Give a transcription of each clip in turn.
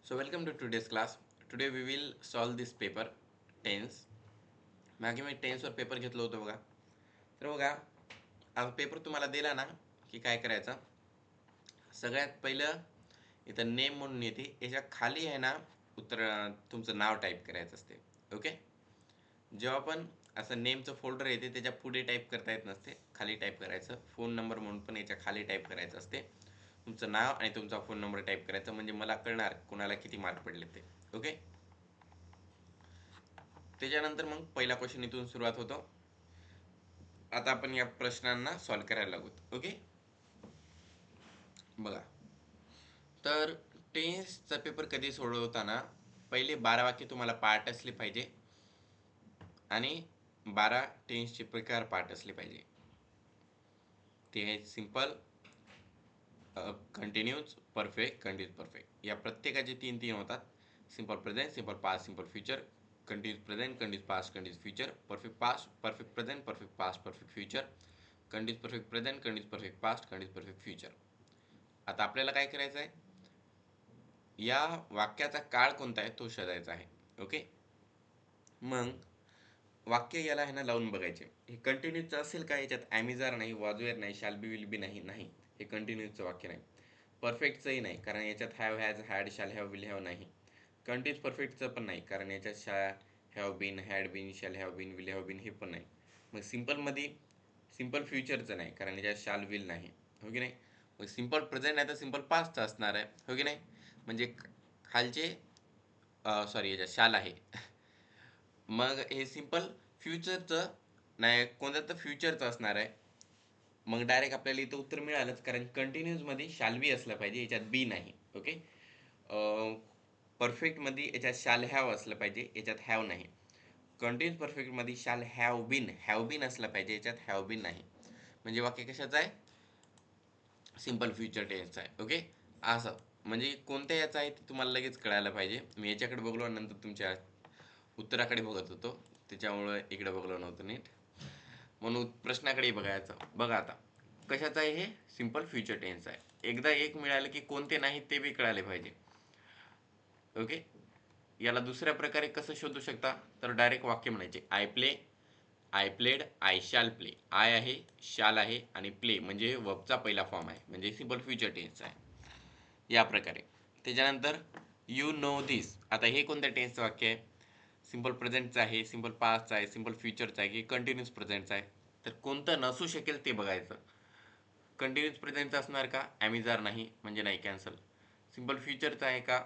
So welcome to today's class. Today we will solve this paper tense. मागे मी टेन्सवर paper घेतलं होतं बघा. तर बघा हा पेपर तुम्हाला दिला ना की काय करायचं, सगळ्यात पहिलं इथं नेम म्हणून येते, याच्या खाली आहे ना उत्तर तुमचं नाव टाईप करायचं असते. ओके, जेव्हा पण असं नेमचं फोल्डर येते त्याच्या पुढे टाईप करता येत नसते, खाली टाईप करायचं. फोन नंबर म्हणून पण याच्या खाली टाईप करायचं असते. तुमचं नाव आणि तुमचा फोन नंबर टाईप करायचा, म्हणजे मला कळणार कोणाला किती मार्क पडले ते. ओके, त्याच्यानंतर मग पहिला क्वेश्चन इथून सुरुवात होतो. आता आपण या प्रश्नांना सॉल्व करायला लागू. ओके, बघा. तर टेन्सचा पेपर कधी सोडवताना पहिले 12 वाक्य तुम्हाला पाठ असले पाहिजे आणि 12 टेन्सचे प्रकार पाठ असले पाहिजे. ते आहे simple, continues, perfect, continues perfect. या प्रत्येकाचे तीन तीन होतात. Simple present, simple past, simple future, continues present, continues past, continues future, perfect past, perfect present, perfect past, perfect future, continues perfect present, continues perfect past, continues perfect future. आता आपल्याला काय करायचं आहे, या वाक्याचा काळ कोणता आहे तो शोधायचा आहे. ओके, मग वाक्य याला आहे ना लावून बघायचे. हे कंटिन्यूचं असेल का, याच्यात ॲमिजार नाही, वाजवेर नाही, शाल बी विल बी नाही. नाही, हे कंटिन्यूचं वाक्य नाही. परफेक्टचंही नाही, कारण याच्यात have, has, had, shall have, will have नाही. कंटिन्यूज परफेक्टचं पण नाही, कारण याच्यात have been, had been, shall have been, will have been हे पण नाही. मग सिंपलमध्ये सिंपल फ्युचरचं नाही, कारण याच्यात शाल विल नाही. हो की नाही. मग सिंपल प्रेझेंट नाही तर सिंपल पास्टचं असणार आहे. हो की नाही. म्हणजे खालचे सॉरी याच्यात शाल आहे. मग हे सिंपल फ्युचरचं नाही, कोणतं तर फ्युचरचं असणार आहे. मग डायरेक्ट आपल्याला इथं उत्तर मिळालंच, कारण कंटिन्यूजमध्ये शाल बी असलं पाहिजे, याच्यात बी नाही. ओके, परफेक्टमध्ये याच्यात शाल हॅव असलं पाहिजे, याच्यात हॅव नाही. कंटिन्यूज परफेक्टमध्ये शाल हॅव बीन असलं पाहिजे, याच्यात हॅव बीन नाही. म्हणजे वाक्य कशाचं आहे, सिंपल फ्युचर टेन्सचं आहे. ओके, असं म्हणजे कोणत्या याचं आहे ते तुम्हाला लगेच कळायला पाहिजे. मी याच्याकडे बघलो आणि नंतर तुमच्या उत्तराकडे बघत होतो, त्याच्यामुळं इकडे बघलो नव्हतं नीट, म्हणून प्रश्नाकडे बघायचं. बघा आता कशाचं आहे, हे सिंपल फ्युचर टेन्स आहे. एकदा एक मिळालं की कोणते नाही ते बी कळाले पाहिजे. ओके, याला दुसऱ्या प्रकारे कसं शोधू शकता, तर डायरेक्ट वाक्य म्हणायचे. I play, I played, I शाल प्ले. आय आहे, शाल आहे आणि प्ले म्हणजे वर्बचा पहिला फॉर्म आहे, म्हणजे सिंपल फ्युचर टेन्स आहे. या प्रकारे. त्याच्यानंतर यू नो दिस. आता हे कोणत्या टेन्सचं वाक्य आहे, सिंपल प्रेझेंटचं आहे, सिंपल पास्टचं आहे, सिंपल फ्युचरचं आहे की कंटिन्यूस प्रेझेंटचं आहे. तर कोणतं नसू शकेल ते बघायचं. कंटिन्यूस प्रेझेंटचं असणार का, ॲमिजार नाही म्हणजे नाही, कॅन्सल. सिंपल फ्युचरचं आहे का,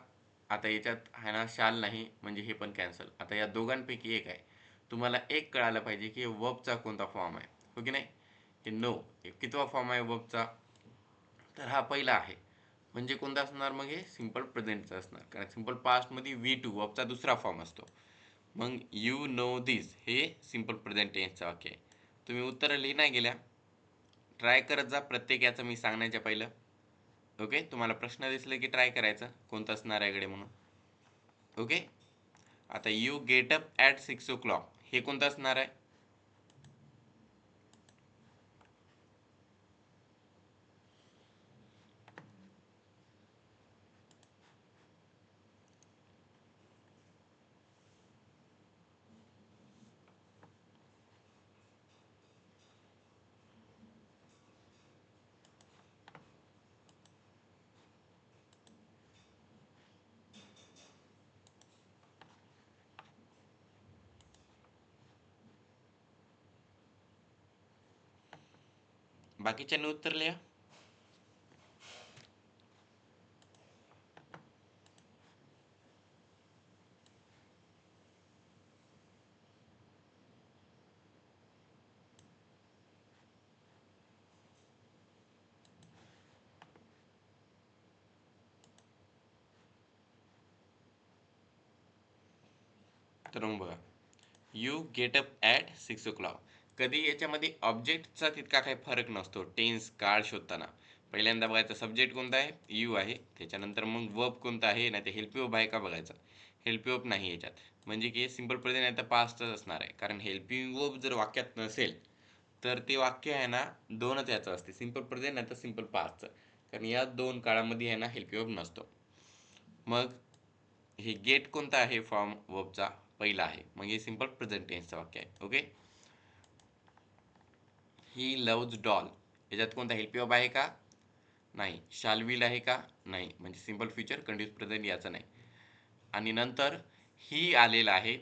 आता याच्यात आहे ना शाल नाही, म्हणजे हे पण कॅन्सल. आता या दोघांपैकी एक आहे. तुम्हाला एक कळायला पाहिजे की वर्बचा कोणता फॉर्म आहे. हो की नाही. हे नो कितवा फॉर्म आहे वर्बचा, तर हा पहिला आहे. म्हणजे कोणता असणार, मग हे सिंपल प्रेझेंटचं असणार, कारण सिंपल पास्टमध्ये V2 वर्बचा दुसरा फॉर्म असतो. मग यू नो दिस हे सिंपल प्रेझेंट टेन्सचं वाक्य आहे. तुम्ही उत्तरं लिहिण्या गेल्या, ट्राय करत जा प्रत्येक याचं मी सांगण्याच्या पहिलं. ओके, तुम्हाला प्रश्न दिसले की ट्राय करायचं कोणतं असणार आहे इकडे म्हणून. ओके, आता you get up at 6 o'clock हे कोणतं असणार आहे, बाकीच्यांनी उत्तर लिहा. तर मग बघा, you get up at 6 o'clock. कधी याच्यामध्ये ऑब्जेक्टचा तितका काही फरक नसतो टेन्स काळ शोधताना. पहिल्यांदा बघायचं सब्जेक्ट कोणता आहे, यू आहे. त्याच्यानंतर मग वर्ब कोणता आहे, नाही ते हेल्पी वर्ब आहे का बघायचं. हेल्पी वर्ब नाही याच्यात, म्हणजे की सिंपल प्रेझेंट नाही तर पास्टच असणार आहे. कारण हेल्पिंग वर्ब जर वाक्यात नसेल तर ते वाक्य आहे ना दोनच याचं असते, सिंपल प्रेझेंट नाही तर सिंपल पास्टचं. कारण या दोन काळामध्ये आहे ना हेल्पी वर्ब नसतो. मग हे गेट कोणता आहे फॉर्म वर्बचा पहिला आहे, मग हे सिंपल प्रेझेंट टेन्सचं वाक्य आहे. ओके. ही लव्ज डॉल, याच्यात कोणता हेल्प वर्ब आहे का? नाही. शाल विल आहे का? नाही. म्हणजे सिंपल फ्युचर कंटिन्यूस प्रेझेंट याचं नाही. आणि नंतर ही आलेलं आहे,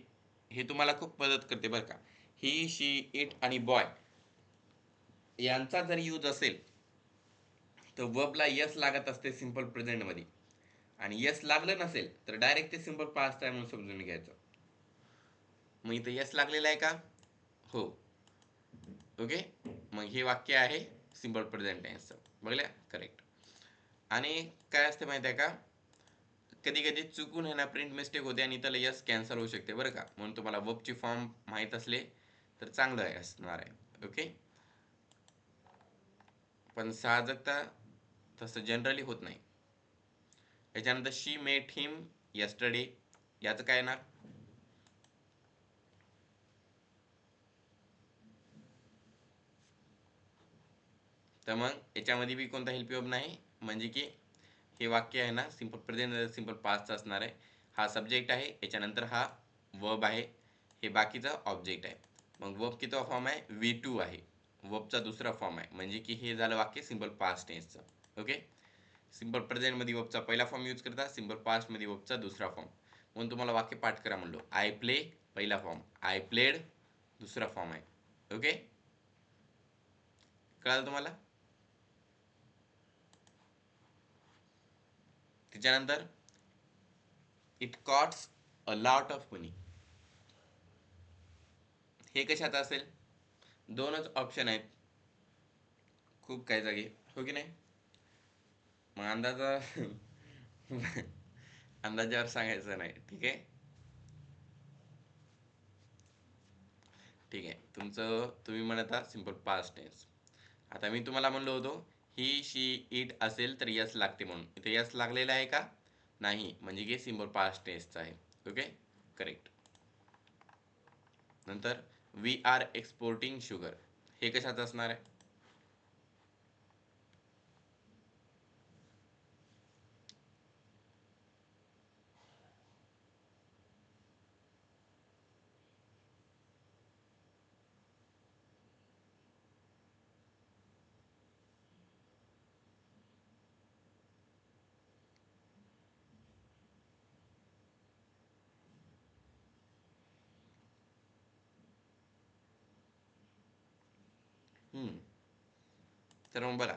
हे तुम्हाला खूप मदत करते बरं का. ही, शी, इट आणि बॉय यांचा जर यूज असेल तर वर्बला यस लागत असते सिंपल प्रेझेंट मध्ये, आणि यस लागलं नसेल तर डायरेक्ट ते सिंपल पास्ट आहे म्हणून समजून घ्यायचं. मग इथं यस लागलेलं आहे का? हो. ओके. मग हे वाक्य आहे सिंपल प्रेझेंट टेन्सचं. बघल्या? करेक्ट. आणि काय असते माहिती आहे का, कधी कधी चुकून आहे ना प्रिंट मिस्टेक होते आणि त्याला यस कॅन्सल होऊ शकते बरं का, म्हणून तुम्हाला वर्बची फॉर्म माहीत असले तर चांगलं आहे असणार आहे. ओके. पण साहजिकता तसं जनरली होत नाही. याच्यानंतर शी मेट हिम यस्टरडे, याचं काय ना, तर मग याच्यामध्ये बी कोणता हेल्प वर्ब नाही, म्हणजे की हे वाक्य आहे ना सिंपल प्रेझेंट सिंपल पास्टचं असणार आहे. हा सब्जेक्ट आहे, याच्यानंतर हा वर्ब आहे, हे बाकीचा ऑब्जेक्ट आहे. मग वर्ब किती फॉर्म आहे? V2 आहे. वर्बचा दुसरा फॉर्म आहे, म्हणजे की हे झालं वाक्य सिंपल पास्ट टेन्सचं. ओके. सिंपल प्रेझेंट मध्ये वर्बचा पहिला फॉर्म यूज करता, सिंपल पास्ट मध्ये वर्बचा दुसरा फॉर्म. म्हणून तुम्हाला वाक्य पाठ करा म्हणलो. आय प्ले पहिला फॉर्म, आय प्लेड दुसरा फॉर्म आहे. ओके. कळालं तुम्हाला? त्याच्यानंतर it costs a lot of money, हे कशात असेल? दोनच ऑप्शन आहेत खूप काही जागी, हो की नाही? मग अंदाजावर सांगायचं नाही. ठीक आहे. ठीक आहे. तुम्ही म्हणता सिंपल पास्ट टेन्स. आता मी तुम्हाला म्हणलो होतो ही, शी, इट असेल तर यस लागते म्हणून. इथे यस लागलेला आहे का? नाही. म्हणजे की सिंपल पास्ट टेन्सचा आहे. ओके. करेक्ट. नंतर वी आर एक्सपोर्टिंग शुगर, हे कशात असणार आहे? हम्म. तर मग बघा,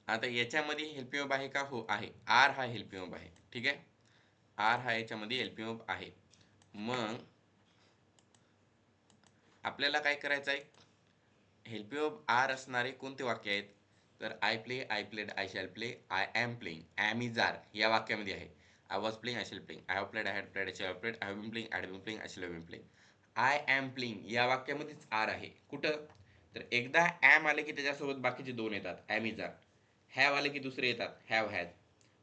आता याच्यामध्ये हेल्पिंग वर्ब आहे का? हो आहे. आर हा हेल्पिंग वर्ब आहे. ठीक आहे. आर हा याच्यामध्ये हेल्पिंग वर्ब आहे. मग आपल्याला काय करायचं आहे? हेल्पिंग वर्ब आर असणारे कोणते वाक्य आहेत? तर I play, I played, I shall play, I am playing, am is are या वाक्यामध्ये आहे. I was playing, I shall playing, I have played, I had played, I shall have played, I have been playing, I had been playing, I shall have been playing. I am playing या वाक्यामध्येच R आहे. कुठं? तर एकदा am आले की त्याच्यासोबत बाकीचे दोन येतात, ॲम इज आर. हॅव आले की दुसरे येतात, हॅव हॅज.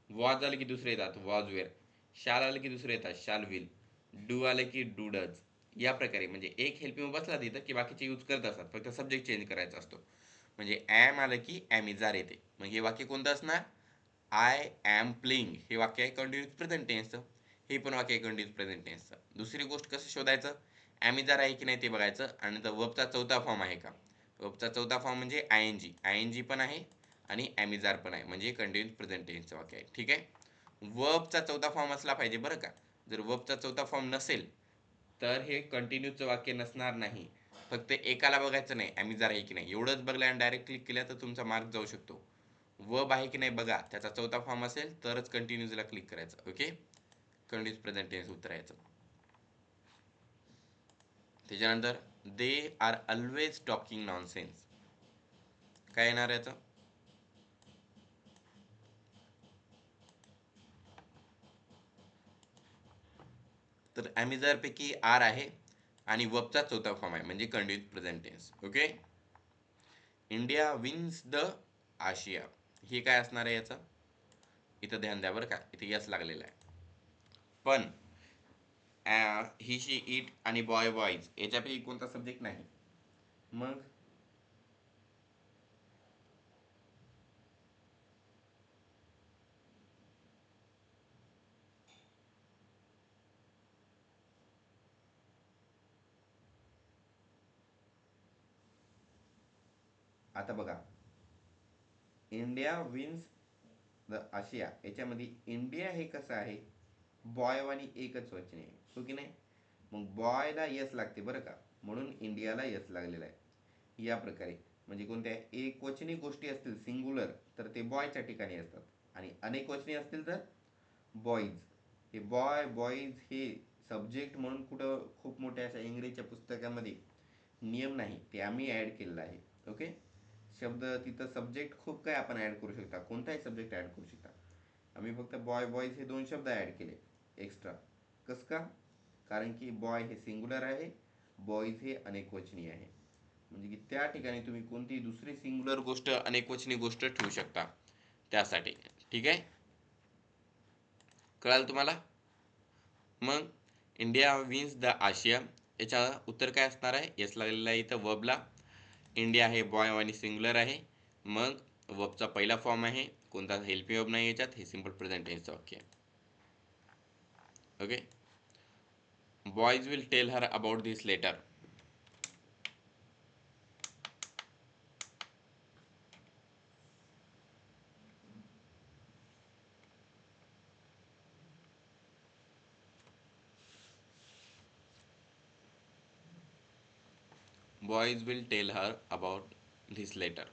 वॉज आले की दुसरे येतात, वॉज वेअर. शाल आले की दुसरे येतात, शाल विल. डू आले की डू डज. या प्रकारे म्हणजे एक हेल्पिंग बसला तिथं की बाकीचे यूज करत असतात, फक्त सब्जेक्ट चेंज करायचा असतो. म्हणजे ॲम आलं की ॲमिजार येते. मग हे वाक्य कोणतं असणार? आय ॲम प्लेइंग हे वाक्य आहे कंटिन्यूस प्रेझेंट टेन्सचं. हे पण वाक्य आहे कंटिन्यूस प्रेझेंट टेन्सचं. दुसरी गोष्ट कसं शोधायचं? ॲमिजार आहे की नाही ते बघायचं, आणि नंतर वर्बचा चौथा फॉर्म आहे का? वर्बचा चौथा फॉर्म म्हणजे I N G. I N G पण आहे आणि ॲमिजार पण आहे, म्हणजे कंटिन्यूस प्रेझेंट टेन्सचं वाक्य आहे. ठीक आहे. वर्बचा चौथा फॉर्म असला पाहिजे बरं का. जर वर्बचा चौथा फॉर्म नसेल तर हे कंटिन्यूचं वाक्य नसणार नाही. फक्त एकाला बघायचं नाही, ॲमिजार आहे की नाही एवढंच बघलं आणि डायरेक्ट क्लिक केलं तर तुमचा मार्क जाऊ शकतो. वर्ब आहे की नाही बघा, त्याचा चौथा फॉर्म असेल तरच कंटिन्यूजला क्लिक करायचं. ओके. कंटिन्यूस प्रेझेंट टेन्स उतरायचं. त्याच्यानंतर they are always talking nonsense, काय येणार याचं? तर ॲमिजार पैकी आर आहे आणि वर्बचा चौथा फॉर्म आहे, म्हणजे continuous present tense. Okay. India wins the Asia, हे काय असणार आहे याचं? इथं ध्यान द्या बरं का, इथे यस लागलेला आहे. पण ही, शी, इट आणि बॉय, बॉईज याच्यापैकी कोणता सब्जेक्ट नाही. मग आता बघा, इंडिया विन्स द आशिया, याच्यामध्ये इंडिया हे कसं आहे, बॉय आणि एकच वचन आहे, हो की नाही. मग बॉयला यस लागते बरं का, म्हणून इंडियाला यस लागलेला आहे. या प्रकारे म्हणजे कोणत्या एक वचनी गोष्टी असतील सिंग्युलर तर ते बॉयच्या ठिकाणी असतात, आणि अनेक वचनी असतील तर बॉईज. हे बॉय बॉईज हे सब्जेक्ट म्हणून कुठं खूप मोठ्या अशा इंग्रजीच्या पुस्तकामध्ये नियम नाही, ते आम्ही ॲड केलेलं आहे. ओके. शब्द तिथं सब्जेक्ट खूप काय आपण ॲड करू शकता, कोणताही सब्जेक्ट ॲड करू शकता. आम्ही फक्त बॉय बॉईज हे 2 शब्द ॲड केले एक्स्ट्रा. कसं का? कारण की बॉय हे सिंग्युलर आहे, बॉईज हे अनेकवचनी आहे. म्हणजे की त्या ठिकाणी तुम्ही कोणतीही दुसरी सिंग्युलर गोष्ट अनेकवचनी गोष्ट ठेवू शकता त्यासाठी. ठीक आहे, कळालं तुम्हाला. मग इंडिया विन्स द आशिया, याच्या उत्तर काय असणार आहे, यस लागलेला आहे इथं वर्बला. इंडिया हे बॉय आणि सिंग्युलर आहे. मग वर्बचा पहिला फॉर्म आहे, कोणता हेल्पिंग वर्ब नाही याच्यात, हे सिंपल प्रेझेंट टेन्सचं वाक्य आहे. Okay. Boys will tell her about this letter. Boys will tell her about this later.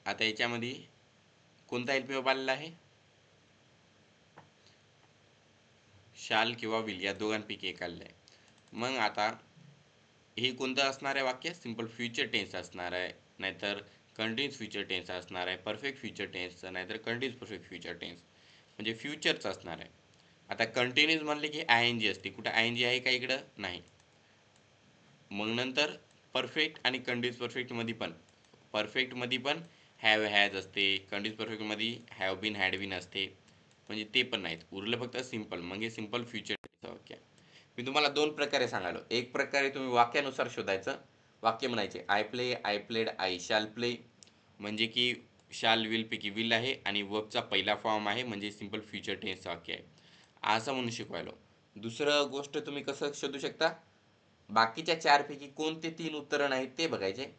आता याच्यामध्ये कोणता हेल्पिंग वर्ब आलेला आहे, शाल किंवा विल या दोघांपैकी एक आलेलं आहे. मग आता हे कोणतं असणार आहे वाक्य, सिंपल फ्युचर टेन्स असणार आहे, नाहीतर कंटिन्यूस फ्युचर टेन्स असणार आहे, परफेक्ट फ्युचर टेन्स, नाहीतर कंटिन्यूस परफेक्ट फ्युचर टेन्स, म्हणजे फ्युचरचं असणार आहे. आता कंटिन्यूस म्हणले की आय एन जी असते, कुठं आय एन जी आहे का इकडं, नाही. मग नंतर परफेक्ट आणि कंटिन्यूस परफेक्टमध्ये पण, परफेक्टमध्ये पण हॅव हॅज असते, कंटिन्यूस परफेक्टमध्ये हॅव बीन हॅड बीन असते, म्हणजे ते पण नाहीत, उरलं फक्त सिंपल. मग हे सिंपल फ्युचर वाक्य. मी तुम्हाला 2 प्रकारे सांगालो. एक प्रकारे तुम्ही वाक्यानुसार शोधायचं, वाक्य म्हणायचे I play, I played, I shall play, म्हणजे की शॅल विल पैकी विल आहे आणि वर्बचा पहिला फॉर्म आहे, म्हणजे सिंपल फ्युचर टेन्स वाक्य आहे, असं म्हणून शिकवायलो. दुसरं गोष्ट तुम्ही कसं शोधू शकता, बाकीच्या 4 पैकी कोणते 3 उत्तरं नाहीत ते बघायचे,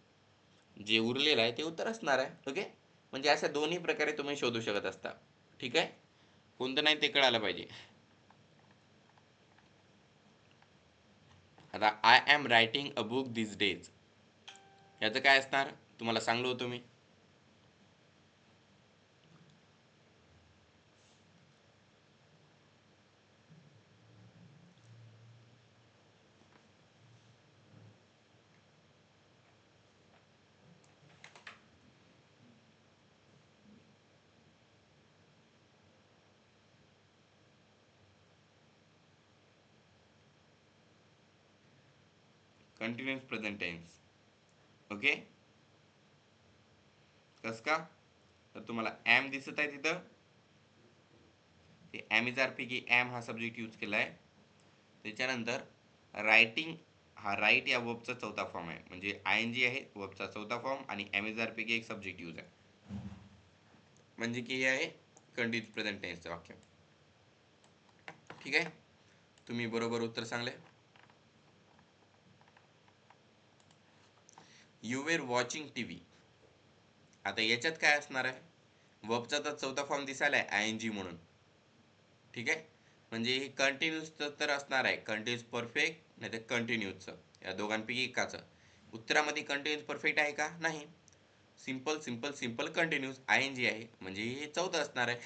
जे उरलेलं आहे ते उत्तर असणार आहे. ओके. म्हणजे अशा दोन्ही प्रकारे तुम्ही शोधू शकत असता. ठीक आहे, कोणतं नाही ते कळायला पाहिजे. आता I am writing a book this days, याचं काय असणार, तुम्हाला सांगलो होतो मी. Continuous present tense. ओके. कस का, तर तुम्हाला एम दिसत आहे तिथं, ते ॲमिजार पैकी एम हा सब्जेक्ट यूज केला आहे. त्याच्यानंतर रायटिंग हा राईट या वर्बचा चौथा फॉर्म आहे, म्हणजे आय एन जी आहे वर्बचा चौथा फॉर्म, आणि ॲमिजार पैकी एक सब्जेक्ट यूज आहे, म्हणजे की हे आहे कंटिन्युअस प्रेझेंट टेन्सचं वाक्य. ठीक आहे, तुम्ही बरोबर उत्तर सांगले. यू वेर वॉचिंग टीव्ही, आता याच्यात काय असणार आहे, वर्बचा तर चौथा फॉर्म दिसायला आहे आय एन जी म्हणून. ठीक आहे, म्हणजे हे कंटिन्यूसचं तर असणार आहे, कंटिन्यूस परफेक्ट नाही तर कंटिन्यूसचं, या दोघांपैकी एकाचं. उत्तरामध्ये कंटिन्यूस परफेक्ट आहे का, नाही. Simple simple simple continuous I N G आहे, म्हणजे हे चौथं असणार आहे.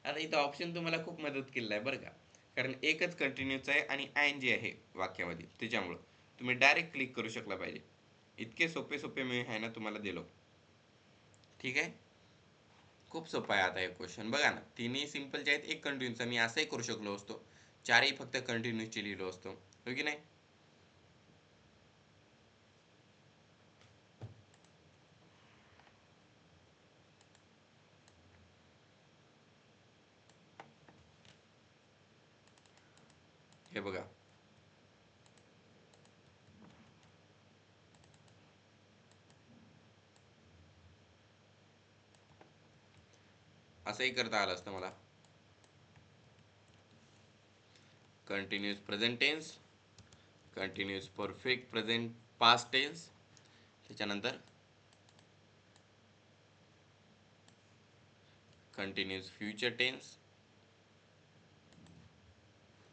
आता इथं ऑप्शन तुम्हाला खूप मदत केलेला आहे बरं का, कारण एकच कंटिन्यूच आहे आणि आय एन जी आहे वाक्यामध्ये, त्याच्यामुळं तुम्ही डायरेक्ट क्लिक करू शकला पाहिजे. इतके सोपे सोपे मी आहे ना तुम्हाला दिलो. ठीक आहे, खूप सोपा आहे. आता एक क्वेश्चन बघा ना, तिन्ही सिंपलचे आहेत, एक कंटिन्यूचा, मी असंही करू शकलो असतो, चारही फक्त कंटिन्यूची लिहिलो असतो, हो की नाही. हे बघा, असंही करता आलं असतं मला. Continuous present tense, continuous perfect present past tense, त्याच्यानंतर कंटिन्यूअस फ्युचर टेन्स.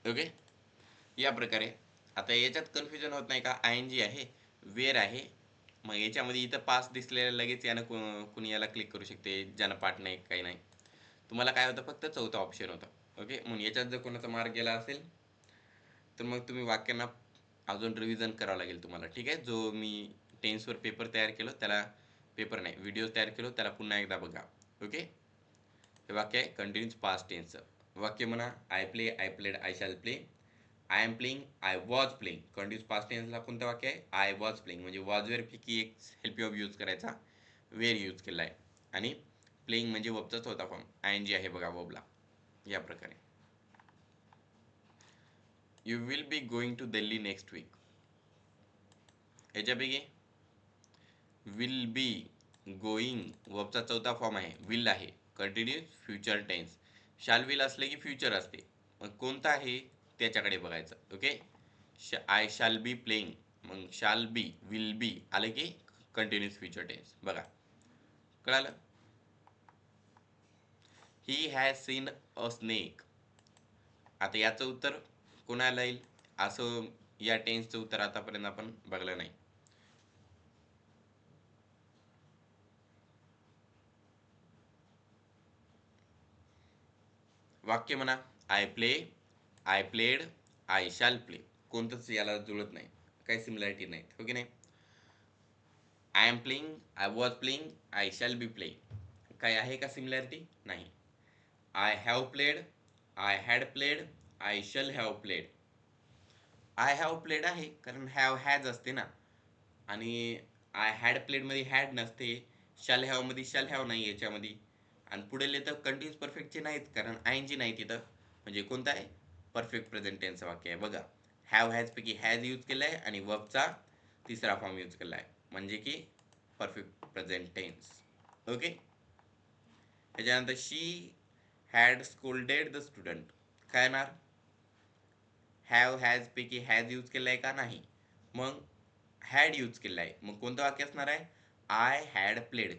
ओके, या प्रकारे. आता याच्यात कन्फ्युजन होत नाही का? आय एन जी आहे, वेअर आहे, मग याच्यामध्ये इथं पास दिसलेलं लगेच यानं कुणी याला क्लिक करू शकते, ज्यानं पाठ नाही काही नाही. तुम्हाला काय होतं, फक्त चौथा ऑप्शन होता. ओके, म्हणून याच्यात जर कोणाचा मार्क गेला असेल तर मग तुम्ही वाक्यांना अजून रिव्हिजन करावं लागेल तुम्हाला. ठीक आहे, जो मी टेन्सवर पेपर तयार केलं त्याला, पेपर नाही व्हिडिओ तयार केलो त्याला पुन्हा एकदा बघा. ओके, हे वाक्य आहे कंटिन्यूस पास्ट टेन्सचं. वाक्य म्हणा, I play, I played, I shall play. I am playing, I was playing. Continuous past टेन्सला कोणतं वाक्य आहे? I was playing. म्हणजे वॉजवर पैकी एक हेल्प ऑफ यूज करायचा, वेअर यूज केला आहे. आणि प्लेइंग म्हणजे वर्बचाच होता फॉर्म, आय एन जी आहे बघा वर्बला. या प्रकारे. You will be going to Delhi next week. याच्यापैकी विल बी, गोईंग वर्बचा चौथा फॉर्म आहे, विल आहे, continuous future tense. Shall will असले की फ्युचर असते, मग कोणता आहे त्याच्याकडे बघायचं. Okay, I shall be playing, मग शाल बी, विल बी आले की कंटिन्यूस फ्युचर टेन्स. बघा, कळालं? He has seen a snake. आता याचं उत्तर कोणाला येईल? असं या टेन्सचं उत्तर आतापर्यंत आपण बघलं नाही. वाक्य म्हणा, I play, I played, I shall play. कोणतंच याला जुळत नाही, काही सिमिलॅरिटी नाही, हो की नाही? I am playing, I was playing, I shall be playing. काय आहे का सिमिलॅरिटी? नाही. I have played, I had played, I shall have played. I have played आहे कारण हॅव हॅज असते ना, आणि आय हॅड प्लेड मध्ये हॅड नसते. शॅल हॅव मध्ये शॅल हॅव नाही याच्यामध्ये. आणि पुढे तर कंटिन्यूस परफेक्टचे नाहीत कारण आय एन जी नाही तिथं. म्हणजे कोणतं आहे? परफेक्ट प्रेझेंट टेन्सचं वाक्य आहे बघा. हॅव हॅज पैकी हॅज यूज केला आहे आणि वर्बचा तिसरा फॉर्म यूज केला आहे, म्हणजे की परफेक्ट प्रेझेंट टेन्स. ओके, त्याच्यानंतर she had scolded the student. काय येणार? हॅव हॅज पैकी हॅज यूज केला आहे का? नाही. मग हॅड यूज केला आहे, मग कोणतं वाक्य असणार आहे? I had played,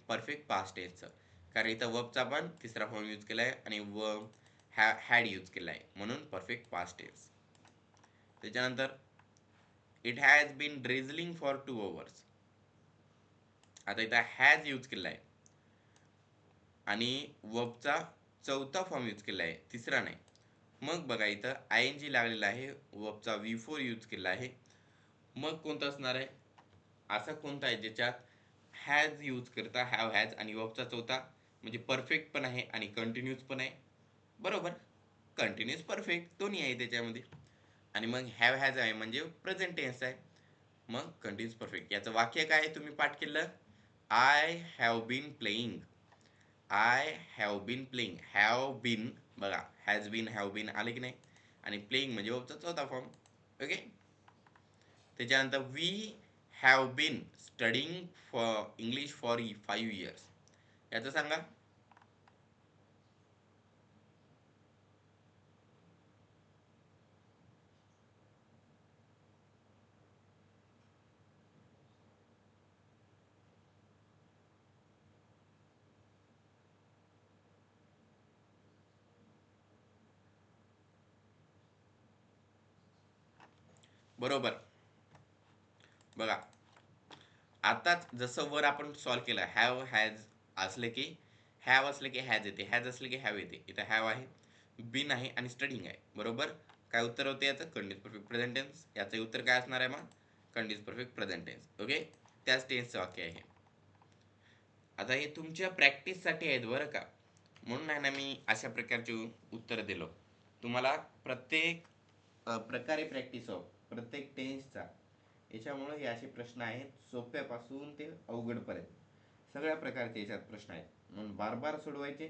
perfect past टेन्सचं. कारण इथं वर्बचा पण तिसरा फॉर्म यूज केला आहे आणि वर्ब हॅड यूज केला आहे, म्हणून परफेक्ट पास्ट टेन्स. त्याच्यानंतर it has been drizzling for 2 hours. आता इथं हॅज यूज केला आहे आणि वर्बचा चौथा फॉर्म यूज केला आहे, तिसरा नाही. मग बघा इथं आय एन जी लागलेला आहे, वर्बचा V4 यूज केला आहे. मग कोणतं असणार आहे? असा कोणता आहे ज्याच्यात हॅज यूज करता, हॅव हॅज आणि वर्बचा चौथा, म्हणजे परफेक्ट पण आहे आणि कंटिन्यूस पण आहे. बरोबर, कंटिन्यूस परफेक्ट दोन्ही आहे त्याच्यामध्ये. आणि मग हॅव हॅज आहे म्हणजे प्रेझेंट टेन्स आहे, मग कंटिन्यूस परफेक्ट. याचं वाक्य काय आहे तुम्ही पाठ केलं? I have been playing, I have been playing. Have been बघा, हॅज बीन हॅव बीन आले की नाही, आणि प्लेइंग म्हणजे वर्बचा चौथा फॉर्म. ओके, त्याच्यानंतर we have been studying for English for 5 years. याचं सांगा. बरोबर, बघा आताच जसं वर आपण सॉल्व केलं, हॅव हॅज असले की हॅव असले की हॅज येते, हॅज असले की हॅव येते. इथं हॅव आहे, बीन आहे आणि स्टडिंग आहे. बरोबर, काय उत्तर होते याचं? Continuous perfect present tense. याचं उत्तर काय असणार आहे मग? Continuous perfect present tense. Okay, त्याच टेन्सचं वाक्य आहे. आता हे तुमच्या प्रॅक्टिससाठी आहेत बरं का, म्हणून आहे ना मी अशा प्रकारचे उत्तर दिलो तुम्हाला. प्रत्येक प्रकारे प्रॅक्टिस हो, प्रत्येक टेन्सचा. याच्यामुळे हे असे प्रश्न आहेत, सोप्यापासून ते अवघडपर्यंत सगळ्या प्रकारचे याच्यात प्रश्न आहेत. म्हणून बार बार सोडवायचे.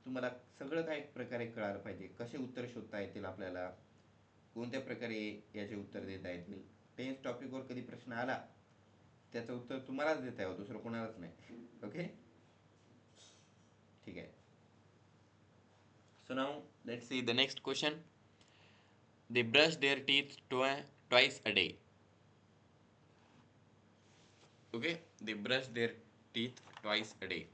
तुम्हाला सगळं काही प्रकारे कळायला पाहिजे, कसे उत्तर शोधता येतील आपल्याला, कोणत्या प्रकारे याचे उत्तर देता येतील. टेन्स टॉपिकवर कधी प्रश्न आला त्याचं उत्तर तुम्हालाच देता यावं, दुसरं कोणालाच नाही. ओके, ठीक आहे. So now let's see the next question. They brush their teeth twice a day. Okay, they brush their teeth twice a day.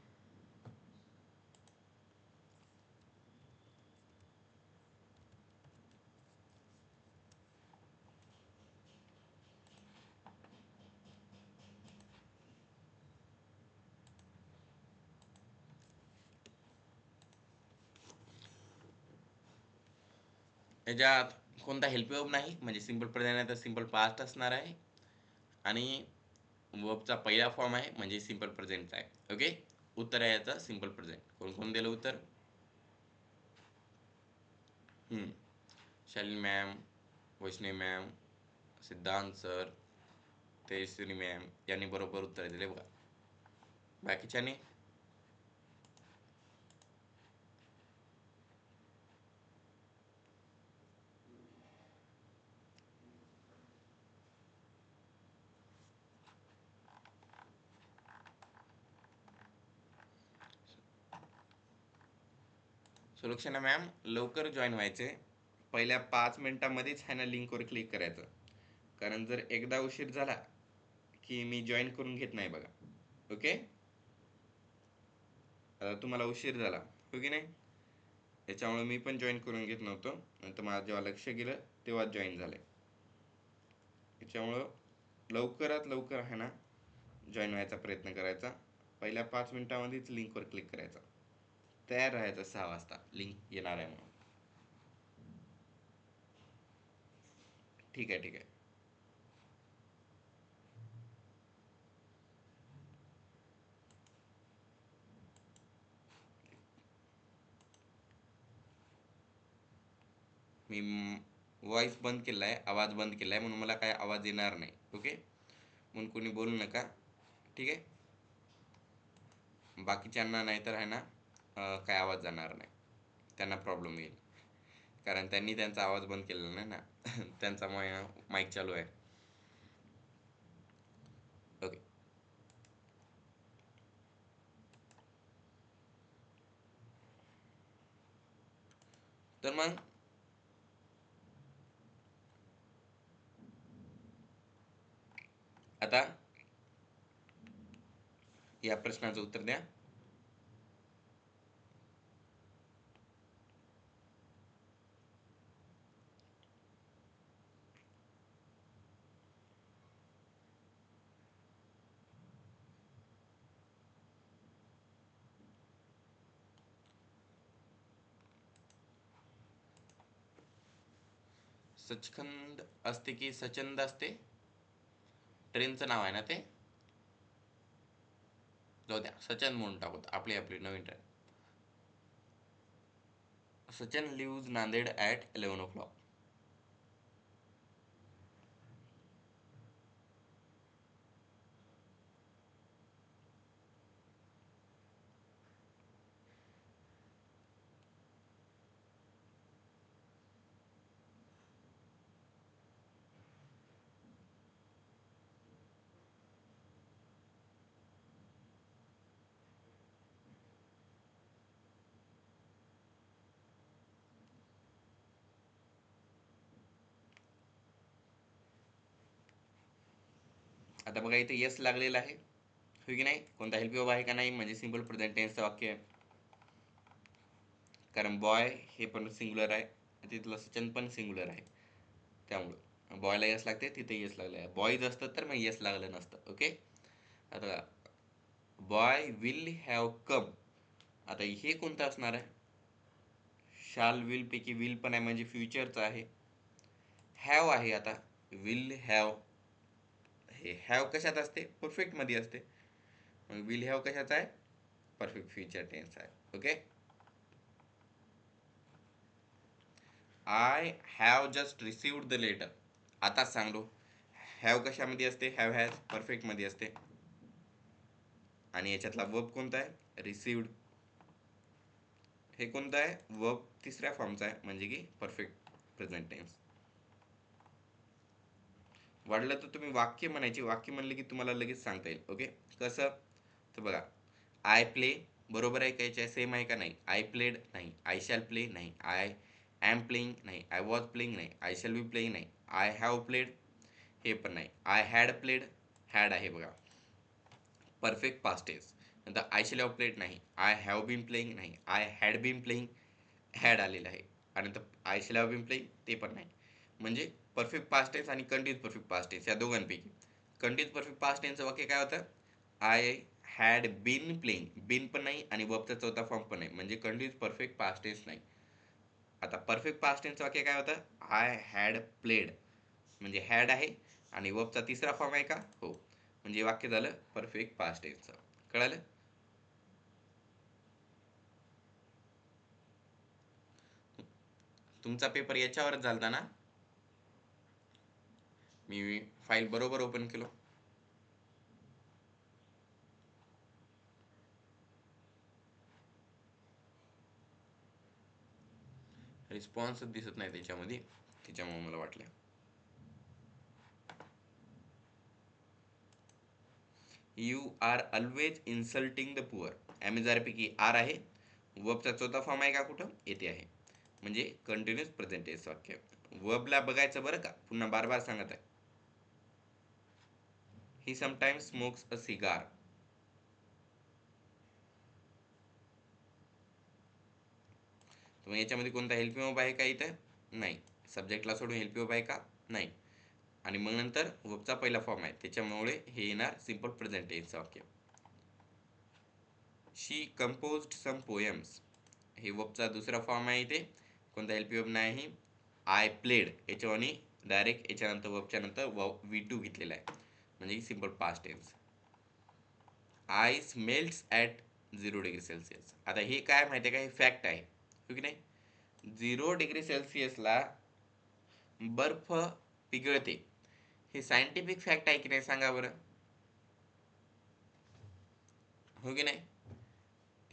याच्यात कोणता हेल्प वर्ब नाही, म्हणजे सिंपल प्रेझेंट आहे तर सिंपल पास्ट असणार आहे, आणि वर्बचा पहिला फॉर्म आहे म्हणजे सिंपल प्रेझेंटचा आहे. ओके, उत्तर आहे याचं सिंपल प्रेझेंट. कोण कोण दिलं उत्तर? शालिनी मॅम, वैष्णवी मॅम, सिद्धांत सर, तेजस्विनी मॅम यांनी बरोबर उत्तर दिले बघा. बाकीच्याने सुलक्षणा मॅम, लवकर जॉईन व्हायचे. पहिल्या 5 मिनिटांमध्येच आहे ना लिंकवर क्लिक करायचं, कारण जर एकदा उशीर झाला की मी जॉईन करून घेत नाही बघा. ओके, आता तुम्हाला उशीर झाला हो की नाही, याच्यामुळे मी पण जॉईन करून घेत नव्हतो, नंतर माझं जेव्हा लक्ष गेलं तेव्हा जॉईन झाले. याच्यामुळं लवकरात लवकर आहे ना जॉईन व्हायचा प्रयत्न करायचा. पहिल्या 5 मिनिटांमध्येच लिंकवर क्लिक करायचा, तयार राहायचं 6 वाजता लिंक येणार आहे म्हणून. ठीक आहे, ठीक आहे. मी व्हॉइस बंद केला आहे, आवाज बंद केला आहे, म्हणून मला काय आवाज येणार नाही. ओके, म्हणून कोणी बोलू नका. ठीक आहे, बाकीच्यांना नाहीतर आहे ना काय आवाज जाणार नाही, त्यांना प्रॉब्लेम येईल, कारण त्यांनी त्यांचा आवाज बंद केलेला नाही ना. त्यांचा माईक चालू आहे. ओके, तर मग आता या प्रश्नाचं उत्तर द्या. सचखंद असते की सचंद असते? ट्रेनचं नाव आहे ना ते, जाऊ द्या सचन म्हणून टाकूत, आपली आपली नवीन train. Sachin lives Nanded at 11 o'clock. आता बघा इथे यस लागलेलं आहे, हो की नाही? कोणता हेल्प वर्ब आहे का नाही, म्हणजे सिंपल प्रेझेंट टेन्सचं वाक्य आहे, कारण बॉय हे पण सिंग्युलर आहे, तिथलं सचिन पण सिंग्युलर आहे, त्यामुळं बॉयला यस लागते, तिथे यस लागले आहे. बॉयज असतं तर मग यस लागलं नसतं. ओके, आता बॉय विल हॅव कम, आता हे कोणतं असणार आहे? शाल विल पैकी विल पण आहे म्हणजे फ्युचरचं आहे. हॅव आहे, आता विल हॅव, हे हॅव कशात असते? परफेक्ट मध्ये असते. मग विल हॅव कशाचा आहे? परफेक्ट फ्युचर टेन्स आहे. Okay, I have just received the letter, आता सांगलो हॅव कशामध्ये असते? हॅव हॅज परफेक्ट मध्ये असते, आणि याच्यातला वर्ब कोणता आहे? रिसिव्ड. हे कोणतं आहे? वर्ब तिसऱ्या फॉर्मचा आहे, म्हणजे की परफेक्ट प्रेझेंट टेन्स. वाटलं तर तुम्ही वाक्य म्हणायचे, वाक्य म्हणले की तुम्हाला लगेच सांगता येईल. ओके, कसं? तर बघा, आय प्ले बरोबर आहे का? याच्या सेम आहे का? नाही. आय प्लेड नाही. आय शॅल प्ले नाही. आय एम प्लेइंग नाही. आय वॉज प्लेइंग नाही. आय शॅल बी प्लेइंग नाही. आय हॅव प्लेड हे पण नाही. आय हॅड प्लेड हॅड आहे बघा, परफेक्ट पास्ट टेन्स. नंतर आय शॅल हॅव प्लेड नाही. आय हॅव बीन प्लेइंग नाही. I had been playing had आलेलं आहे. आणि नंतर I shall have been playing ते पण नाही. म्हणजे परफेक्ट पास्ट टेन्स आणि कंटिन्यूस परफेक्ट पास्ट टेन्स या दोघांपैकी कंटिन्यूस परफेक्ट पास्ट टेन्सचं वाक्य काय होतं? I had been playing. Been पण नाही आणि वर्बचा चौथा फॉर्म पण नाही, म्हणजे कंटिन्यूस परफेक्ट पास्ट टेन्स नाही. आता परफेक्ट पास्ट टेन्सचं वाक्य काय होतं? आय हॅड प्लेड, म्हणजे हॅड आहे आणि वर्बचा तिसरा फॉर्म आहे का? हो. म्हणजे वाक्य झालं परफेक्ट पास्ट टेन्सचं. कळालं? तुमचा पेपर याच्यावरच झालता ना? मी फाईल बरोबर ओपन केलो. रिस्पॉन्सच दिसत नाही त्याच्यामध्ये, त्याच्यामुळे मला वाटलं. You are always insulting the poor. पैकी आर आहे. वर्बचा चौथा फॉर्म आहे का कुठं? येथे आहे. म्हणजे कंटिन्युअस प्रेझेंट टेन्स वाक्य. वर्बला बघायचं बरं का, पुन्हा बार बार सांगत आहे. He sometimes smokes a cigar. तर याच्यामध्ये कोणता हेल्पिंग वर्ब आहे का इथं? नाही. सब्जेक्टला सोडून हेल्पिंग वर्ब आहे का? नाही. आणि मग नंतर वर्बचा पहिला फॉर्म आहे, त्याच्यामुळे हे येणार सिंपल प्रेझेंट टेन्स वाक्य. She composed some poems. हे वर्बचा दुसरा फॉर्म आहे इथे, कोणता हेल्पिंग वर्ब नाही. आय प्लेड याच्यावानी डायरेक्ट याच्यानंतर वर्बच्या नंतर V2 घेतलेला आहे, म्हणजे simple past tense. Ice melts at 0°C. आता हे काय माहिती आहे का? हे फॅक्ट आहे, हो की नाही? 0°C बर्फ पिघळते, हे सायंटिफिक फॅक्ट आहे की नाही सांगा बरं, हो की नाही?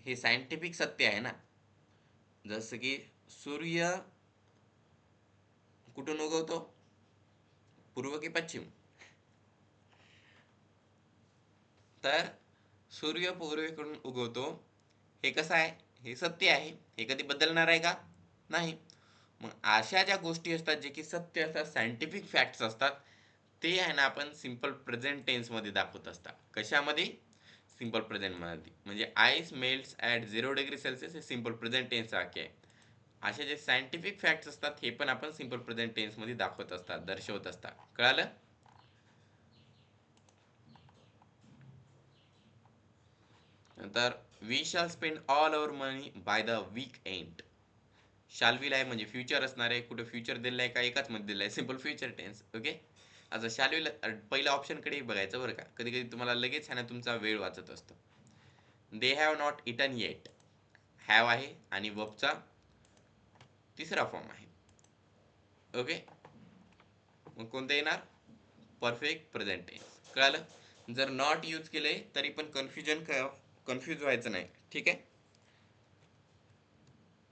हे सायंटिफिक सत्य आहे ना. जसं की सूर्य कुठून उगवतो? पूर्व की पश्चिम? तर सूर्य पूर्वेकडून उगवतो, हे कसं आहे? हे सत्य आहे. हे कधी बदलणार आहे का? नाही. मग अशा ज्या गोष्टी असतात जे की सत्य असतात, सायंटिफिक फॅक्ट्स असतात, ते आहे ना आपण सिंपल प्रेझेंट टेन्समध्ये दाखवत असतात. कशामध्ये? सिंपल प्रेझेंटमध्ये. म्हणजे आईस मेल्ट्स ॲट 0°C हे सिंपल प्रेझेंट टेन्स वाक्य आहे. असे जे सायंटिफिक फॅक्ट्स असतात हे पण आपण सिंपल प्रेझेंट टेन्समध्ये दाखवत असतात, दर्शवत असतात. कळालं? नंतर we shall spend all our money by the weekend. Shall will आहे म्हणजे फ्युचर असणार आहे. कुठं फ्युचर दिलं आहे का? एकाच मध्ये दिलं आहे, सिंपल फ्युचर टेन्स. ओके. आता शाल विल पहिल्या ऑप्शनकडे बघायचं बरं का, कधी कधी तुम्हाला लगेच आहे ना तुमचा वेळ वाचत असतो. They have not eaten eight. Have आहे आणि वर्बचा तिसरा फॉर्म आहे. ओके. मग कोणतं येणार? Perfect present tense. कळालं? जर नॉट यूज केले तरी पण कन्फ्यूज व्हायचं नाही, ठीक आहे?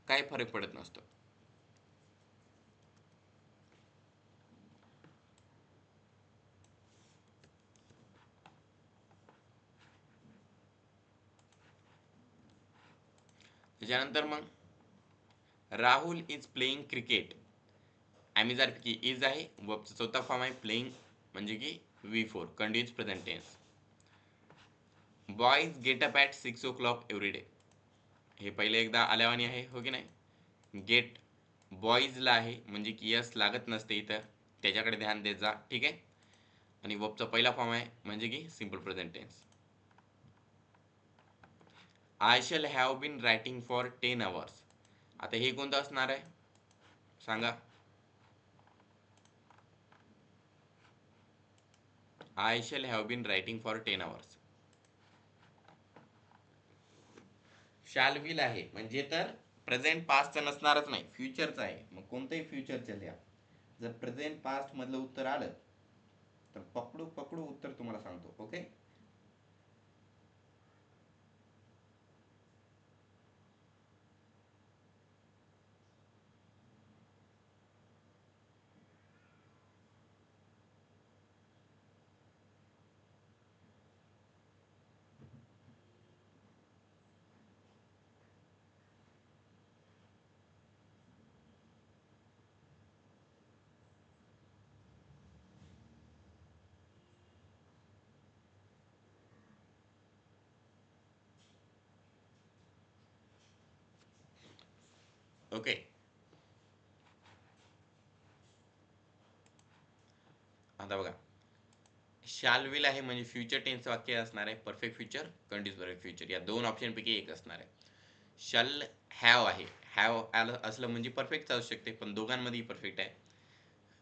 काय फरक पडत नसतो. त्याच्यानंतर मग राहुल इज प्लेइंग क्रिकेट. पैकी इज आहे, वर्बचा चौथा फॉर्म आहे प्लेइंग, म्हणजे की V4 continuous present tense. Boys get up at 6 o'clock every day. हे पहिले एकदा आल्यावानी आहे, हो की नाही? गेट बॉईजला आहे, म्हणजे की यस लागत नसते इथं, त्याच्याकडे ध्यान देत जा, ठीक आहे? आणि वर्बचा पहिला फॉर्म आहे, म्हणजे की simple present tense. I shall have been writing for 10 hours. आता हे कोणतं असणार आहे सांगा? I shall have been writing for 10 hours. Shall will आहे म्हणजे तर प्रेझेंट पास्टचं नसणारच नाही, फ्युचरचं आहे. मग कोणतंही फ्युचरचं लिहा. जर प्रेझेंट पास्ट मधलं उत्तर आलं तर पकडू पकडू उत्तर तुम्हाला सांगतो. ओके. ओके. आता बघा, शाल विल आहे म्हणजे फ्युचर टेन्स वाक्य असणार आहे. Perfect future, continuous perfect future या दोन ऑप्शन पैकी एक असणार आहे. शल हॅव आहे, हॅव आलं असलं म्हणजे परफेक्ट असू शकते, पण दोघांमध्ये परफेक्ट आहे.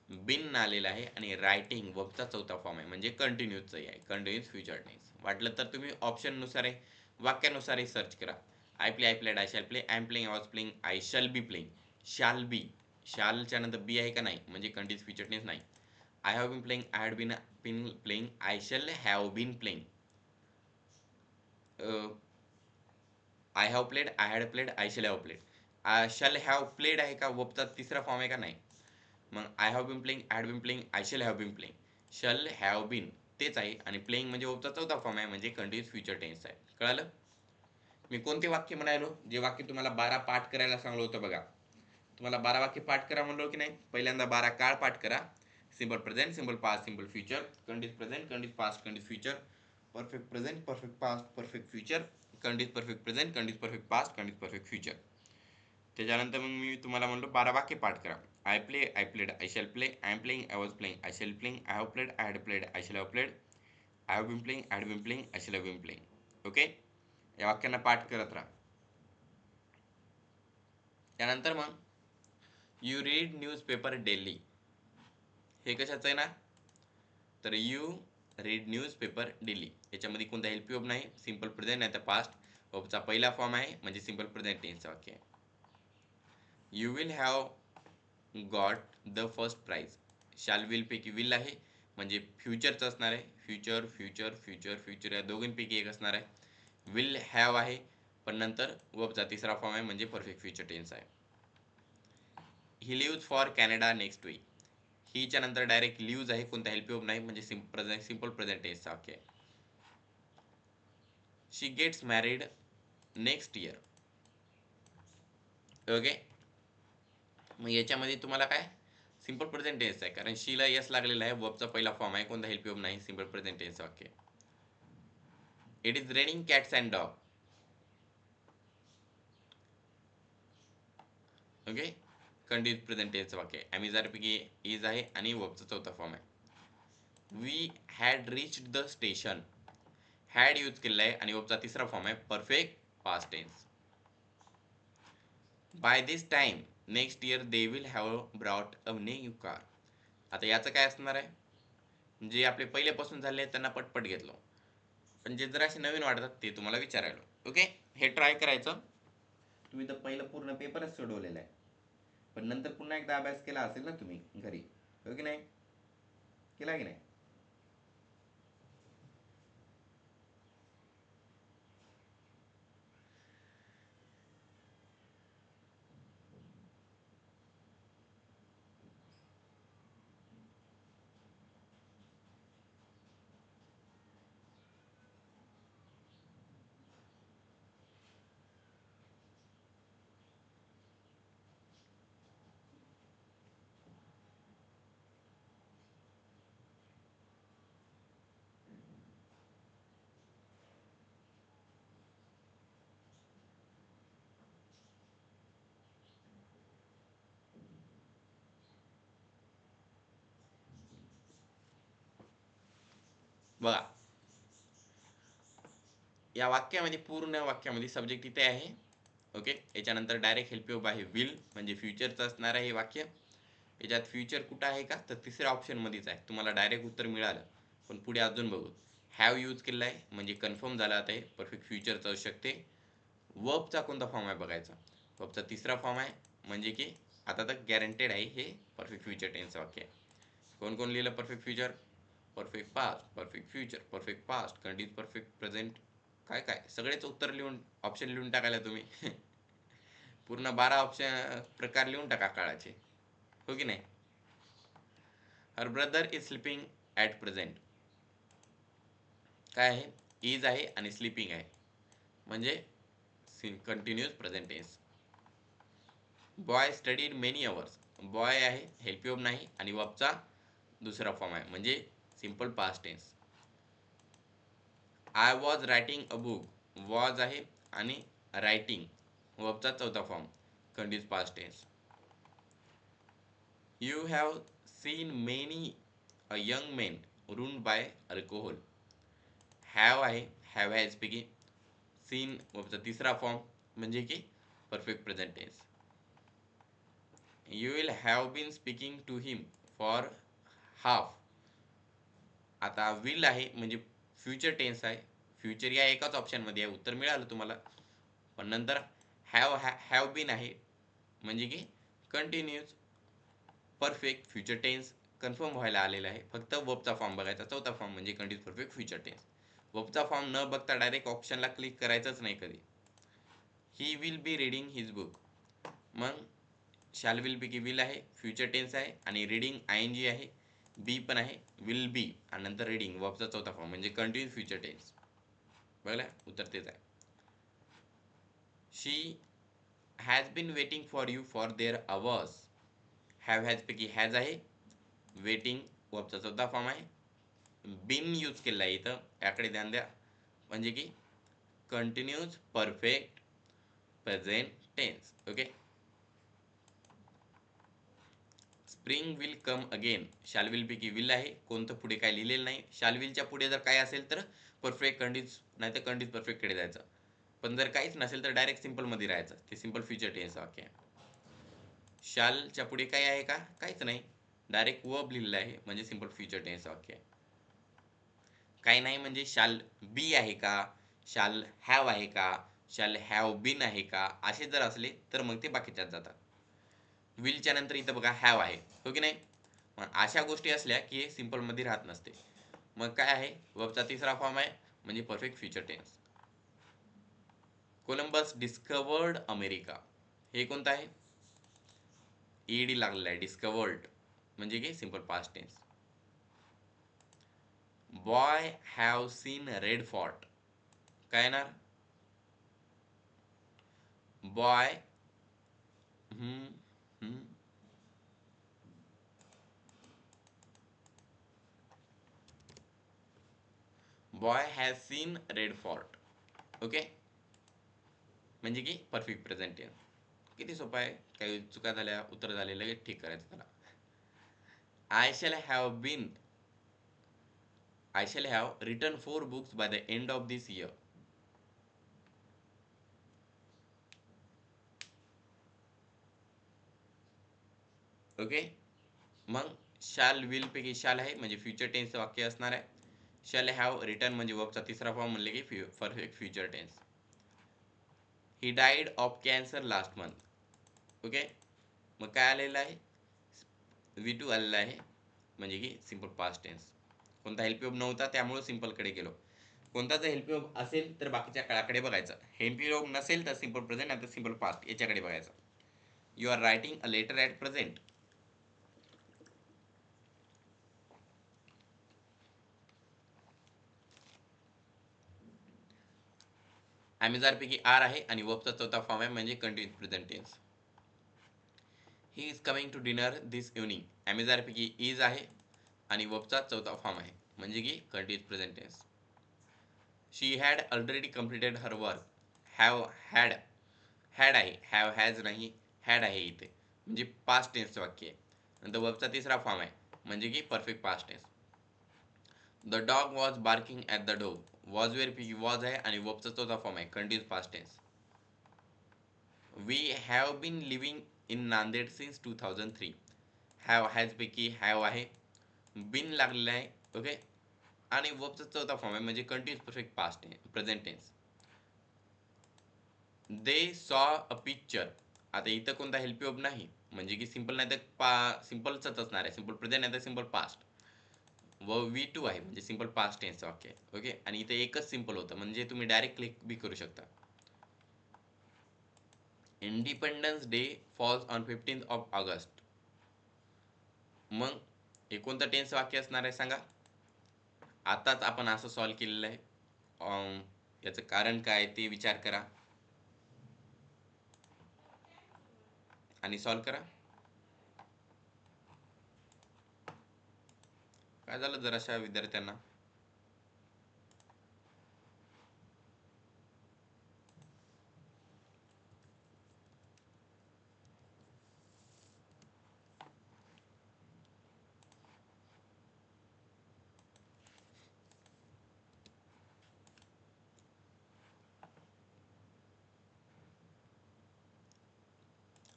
बिन आलेला आहे आणि रायटिंग वर्बचा चौथा फॉर्म आहे म्हणजे कंटिन्यूसचाही आहे, कंटिन्यूस फ्युचर टेन्स. वाटलं तर तुम्ही ऑप्शननुसार आहे, वाक्यानुसारही सर्च करा. I play, I played, I shall play, I am playing, I was playing, I shall be playing. Shall be, शालच्या नंतर बी आहे का नाही म्हणजे कंटिन्यूस फ्युचर टेन्स नाही. I have been playing, I had been playing, I shall have been playing. I have played, I had played, I shall have played. Shall have played आहे का वर्बचा तिसरा फॉर्म आहे का नाही. मग I have been playing, I had been playing, I shall have been playing. Shall have been तेच आहे आणि प्लेइंग म्हणजे वर्बचा चौथा फॉर्म आहे म्हणजे कंटिन्यूस फ्युचर टेन्स आहे. कळालं. मी कोणते वाक्य म्हणालो, जे वाक्य तुम्हाला 12 पाठ करायला सांगलो होतं बघा. तुम्हाला 12 वाक्य पाठ करा म्हणलो की नाही. पहिल्यांदा 12 काळ पाठ करा. Simple present, simple past, simple future, continuous present, continuous past, continuous future, perfect present, perfect past, perfect future, continuous perfect present, continuous perfect past, continuous perfect future. त्याच्यानंतर मग मी तुम्हाला म्हणलो 12 वाक्य पाठ करा. I play, I played, I shall play, I am playing, I was playing, I shall playing, I have played, I had played, I shall have played, I have been playing, I had been playing, I shall have been playing. Okay. या वाक्यांना पाठ करत राहा. त्यानंतर मग you read newspaper daily, हे कशाचं आहे ना, तर यू रीड न्यूजपेपर डेली. याच्यामध्ये कोणता हेल्प वर्ब नाही, सिंपल प्रेझेंट नाही तर पास्ट. वर्बचा पहिला फॉर्म आहे म्हणजे सिंपल प्रेझेंट टेन्सचं वाक्य आहे. You will have got the first prize. Shall will पैकी विल आहे म्हणजे फ्युचरचं असणार आहे. फ्युचर, फ्युचर, फ्युचर, फ्युचर या दोघांपैकी एक असणार आहे. विल हॅव आहे पण नंतर वर्बचा तिसरा फॉर्म आहे म्हणजे परफेक्ट फ्युचर टेन्स आहे. He leaves for Canada next week. हीच्या नंतर डायरेक्ट लिव्ज आहे, कोणता हेल्प वर्ब नाही म्हणजे सिंपल प्रेझेंट टेन्सचा वाक्य आहे. She gets married next year. Okay. मग याच्यामध्ये तुम्हाला काय सिंपल प्रेझेंट टेन्स आहे कारण शीला यस लागलेला आहे. वर्बचा पहिला फॉर्म आहे, कोणता हेल्प वर्ब नाही, सिंपल प्रेझेंट टेन्स वाक्य. It is raining cats and dog. Okay. Continuous present tense वाक्य आहे. अमेझॉन पैकी इज आहे आणि वर्बचा चौथा फॉर्म आहे. We had reached the station. Had use केलेला आहे आणि वर्बचा तिसरा फॉर्म आहे perfect past tense. By this time next year they will have brought a new car. आता याचं काय असणार आहे, जे आपले पहिल्यापासून झाले त्यांना पटपट घेतलं, पण जे जर असे नवीन वाटतात ते तुम्हाला विचारायला. ओके. हे ट्राय करायचं. तुम्ही तर पहिलं पूर्ण पेपरच सोडवलेला आहे, पण नंतर पुन्हा एकदा अभ्यास केला असेल ना तुम्ही घरी, हो की नाही, केला की नाही. बघा, या वाक्यामध्ये पूर्ण वाक्यामध्ये सब्जेक्ट इथे आहे. ओके. याच्यानंतर डायरेक्ट हेल्प वर्ब आहे विल म्हणजे फ्युचरचं असणार आहे हे वाक्य. याच्यात फ्युचर कुठं आहे का, तर तिसऱ्या ऑप्शनमध्येच आहे. तुम्हाला डायरेक्ट उत्तर मिळालं, पण पुढे अजून बघू. हॅव यूज केलेला आहे म्हणजे कन्फर्म झाला आता हे परफेक्ट फ्युचरचं असू शकते. वर्बचा कोणता फॉर्म आहे बघायचा. वर्बचा तिसरा फॉर्म आहे म्हणजे की आता तर गॅरंटेड आहे हे परफेक्ट फ्युचर टेन्सचं वाक्य आहे. कोण कोण लिहिलं perfect future, perfect past, perfect future, perfect past, continuous perfect present, काय काय सगळेच उत्तर लिहून ऑप्शन लिहून टाकायला तुम्ही. पूर्ण 12 ऑप्शन प्रकार लिहून टाका काळाचे, हो की नाही. Her brother is sleeping at present. काय आहे, इज आहे आणि स्लीपिंग आहे म्हणजे continuous present tense. Boy studied many hours. Boy आहे, हेल्प वर्ब नाही आणि वर्बचा दुसरा फॉर्म आहे म्हणजे simple past tense. I was writing a book. Was आहे आणि रायटिंग वर्बचा चौथा form continuous past tense. You have seen many a young men ruined by alcohol. Have आहे, have has पैकी seen चा तिसरा फॉर्म म्हणजे की perfect present tense. You will have been speaking to him for half. आता will आहे म्हणजे future tense आहे. फ्युचर या एकाच ऑप्शन मध्ये आहे, उत्तर मिळालं तुम्हाला. पण नंतर हॅव बीन आहे म्हणजे की continuous perfect future tense confirm व्हायला आलेला आहे. फक्त वर्बचा फॉर्म बघायचा. चौथा फॉर्म म्हणजे कंटिन्यूस परफेक्ट फ्युचर टेन्स. वर्बचा फॉर्म न बघता डायरेक्ट ऑप्शनला क्लिक करायचंच नाही कधी. He will be reading his book. मग शाल विल बी की विल आहे, फ्युचर टेन्स आहे आणि रीडिंग ING आहे, बी पण आहे, विल बी आणि नंतर रीडिंग वर्बचा चौथा फॉर्म म्हणजे कंटिन्यूस फ्युचर टेन्स. बघला, उत्तर तेच आहे. She has been waiting for you for there hours. Have has पैकी हॅज आहे, वेटिंग वर्बचा चौथा फॉर्म आहे, बिन यूज केला आहे इथं, याकडे ध्यान द्या. म्हणजे की continuous perfect present tense. Okay. Spring will come again. Shall will पैकी विल आहे, कोणतं पुढे काय लिहिलेलं नाही. शाल विलच्या पुढे जर काय असेल तर परफेक्ट कंटिन्यूस, नाही तर कंटिन्यूस परफेक्ट कडे जायचं. पण जर काहीच नसेल तर डायरेक्ट सिंपल मध्ये राहायचं. ते सिंपल फ्युचर टेन्स वाक्य आहे. शालच्या पुढे काय आहे का? काहीच नाही, डायरेक्ट वर्ब लिहिलेलं आहे म्हणजे सिंपल फ्युचर टेन्स वाक्य आहे. काही नाही म्हणजे शाल बी आहे का, शाल हॅव आहे का, शाल हॅव बीन आहे का, असे जर असले तर मग ते बाकीच्यात जातात. विलच्या नंतर इथं बघा हॅव आहे, हो की नाही. मग अशा गोष्टी असल्या की हे सिंपल मध्ये राहत नसते. मग काय आहे, वर्बचा तिसरा फॉर्म आहे म्हणजे perfect future tense. Columbus discovered America. हे कोणतं आहे, ED लागलेला आहे, डिस्कवर्ड म्हणजे की simple past tense. Boy have seen Red Fort. काय येणार, boy boy has seen Red Fort. Okay, म्हणजे की परफेक्ट प्रेझेंट टेन्स. किती सोपं आहे. काही चुका झाल्या, उत्तर झाले, लगेच ठीक करायचं त्याला. I shall have written 4 books by the end of this year. Okay. मग शाल विल पैकी शाल आहे म्हणजे फ्युचर टेन्स वाक्य असणार आहे. शॅल हॅव रिटर्न म्हणजे वर्बचा तिसरा फॉर्म म्हणले की perfect future tense. He died of cancer last month. Okay. मग काय आलेलं आहे, V2 आलेला आहे म्हणजे की सिंपल पास्ट टेन्स. कोणता हेल्प नव्हता त्यामुळे सिंपल कडे गेलो. कोणता जर हेल्प असेल तर बाकीच्या काळाकडे बघायचं. हेल्प नसेल तर सिंपल प्रेझेंट आणि सिंपल पास्ट याच्याकडे बघायचं. You are writing a letter at present. Am is are पैकी आर आहे आणि वर्बचा चौथा फॉर्म आहे म्हणजे continuous present tense. He is coming to dinner this evening. Am is are पैकी इज आहे आणि वर्बचा चौथा फॉर्म आहे म्हणजे की continuous present tense. She had already completed her work. Had आहे, हॅव हॅज नाही, हॅड आहे इथे म्हणजे पास्ट टेन्सचं वाक्य आहे. नंतर वर्बचा तिसरा फॉर्म आहे म्हणजे की perfect past tense. The dog was barking at the door. Was were पैकी वॉज आहे आणि वर्बचा चौथा फॉर्म आहे continuous past tense. We have been living in Nanded since 2003. Have has पैकी हॅव आहे, बिन लागलेला आहे. ओके. आणि वर्बचा चौथा फॉर्म आहे म्हणजे continuous perfect past present tense. They saw a picture. आता इथं कोणता हेल्प वर्ब नाही म्हणजे की सिंपल नाही तर सिंपलच असणार आहे, सिंपल प्रेझेंट नाही तर सिंपल पास्ट. व V2 आहे म्हणजे सिंपल पास्ट टेन्स वाक्य आहे. ओके. आणि इथे एकच सिंपल होतं म्हणजे तुम्ही डायरेक्ट क्लिक बी करू शकता. Independence day falls on 15th of August. मग हे कोणतं टेन्स वाक्य असणार आहे सांगा. आताच आपण असं सॉल्व केलेलं आहे. याचं कारण काय ते विचार करा आणि सॉल्व करा. काय झालं जराशा विद्यार्थ्यांना,